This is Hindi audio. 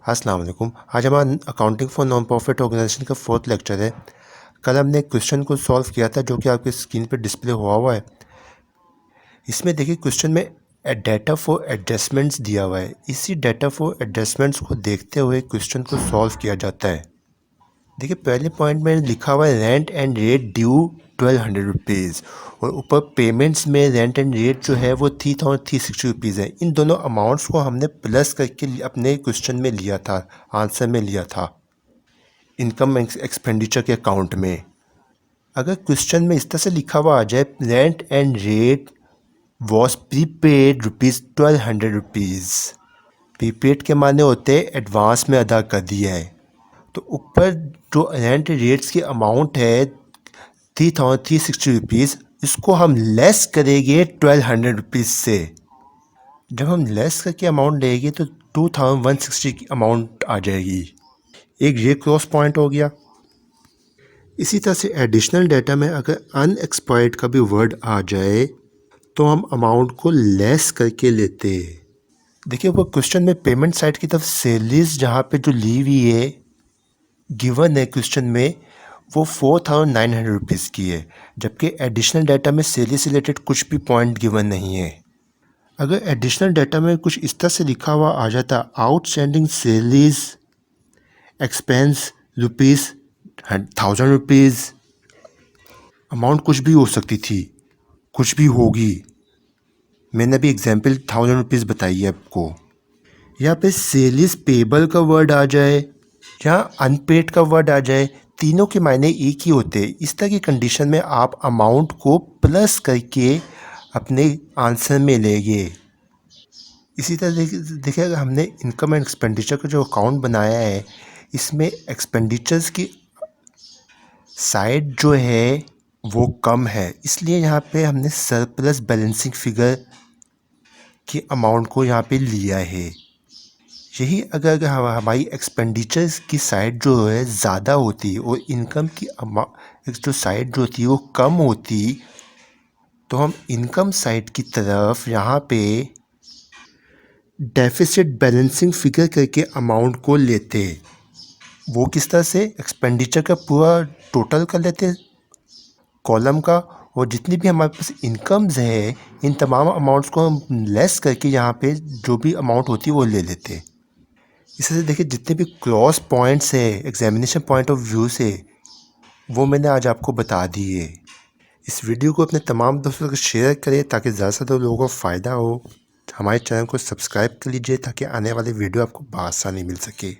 अस्सलाम वालेकुम। आज हमारा accounting for non profit organization का 4th लेक्चर है। कल हमने एक क्वेश्चन को सॉल्व किया था जो कि आपकी स्क्रीन पर डिस्प्ले हुआ है। इसमें देखिए क्वेश्चन में डाटा फॉर एडजस्टमेंट्स दिया हुआ है। इसी डाटा फॉर एडजस्टमेंट्स को देखते हुए क्वेश्चन को सॉल्व किया जाता है। देखिए पहले पॉइंट में लिखा हुआ है rent and rate due 1200 rupees और ऊपर पेमेंट्स में रेंट एंड रेट जो है वो 3360 रुपीज़ है। इन दोनों अमाउंट्स को हमने प्लस करके अपने क्वेश्चन में लिया था, आंसर में लिया था इनकम एक्सपेंडिचर के अकाउंट में। अगर क्वेश्चन में इस तरह से लिखा हुआ आ जाए rent and rate was prepaid rupees 1200 rupees, prepaid के माने होते एडवांस में अदा कर दिया है, तो ऊपर जो रेंट रेट्स की अमाउंट है 3360 रुपीज़, इसको हम लेस करेंगे 1200 रुपीज़ से। जब हम लेस करके अमाउंट लेंगे तो 2160 की अमाउंट आ जाएगी। एक ये क्रॉस पॉइंट हो गया। इसी तरह से एडिशनल डाटा में अगर अनएक्सपायर्ड का भी वर्ड आ जाए तो हम अमाउंट को लेस करके लेते हैं। देखिए वो क्वेश्चन में पेमेंट साइड की तरफ सैलरीज जहाँ पे जो ली हुई है गिवन है क्वेश्चन में वो 4900 रुपीज़ की है, जबकि एडिशनल डाटा में सैलरी से रिलेटेड कुछ भी पॉइंट गिवन नहीं है। अगर एडिशनल डाटा में कुछ इस तरह से लिखा हुआ आ जाता outstanding salaries expense rupees 1000 rupees, amount कुछ भी हो सकती थी, कुछ भी होगी। मैंने अभी एग्जाम्पल 1000 रुपीज़ बताई है आपको। यहाँ पे सेल्स पेबल का वर्ड आ जाए या अनपेड का वर्ड आ जाए, तीनों के मायने एक ही होते हैं। इस तरह की कंडीशन में आप अमाउंट को प्लस करके अपने आंसर में लेंगे। इसी तरह देखिए अगर हमने इनकम एंड एक्सपेंडिचर का जो अकाउंट बनाया है इसमें एक्सपेंडिचर्स की साइड जो है वो कम है, इसलिए यहाँ पे हमने सरप्लस बैलेंसिंग फिगर की अमाउंट को यहाँ पे लिया है। यही अगर हमारी एक्सपेंडिचर्स की साइड जो है ज़्यादा होती और इनकम की जो साइड जो होती है वो कम होती, तो हम इनकम साइड की तरफ यहाँ पे डेफिसिट बैलेंसिंग फिगर करके अमाउंट को लेते। वो किस तरह से एक्सपेंडिचर का पूरा टोटल कर लेते कॉलम का, और जितनी भी हमारे पास इनकम्स है इन तमाम अमाउंट्स को हम लेस करके यहाँ पे जो भी अमाउंट होती है वो ले लेते। इस तरह से देखिए जितने भी क्रॉस पॉइंट्स है एग्जामिनेशन पॉइंट ऑफ व्यू से वो मैंने आज आपको बता दिए। इस वीडियो को अपने तमाम दोस्तों को शेयर करें ताकि ज़्यादा से ज़्यादा लोगों को फ़ायदा हो। हमारे चैनल को सब्सक्राइब कर लीजिए ताकि आने वाली वीडियो आपको बआसानी मिल सके।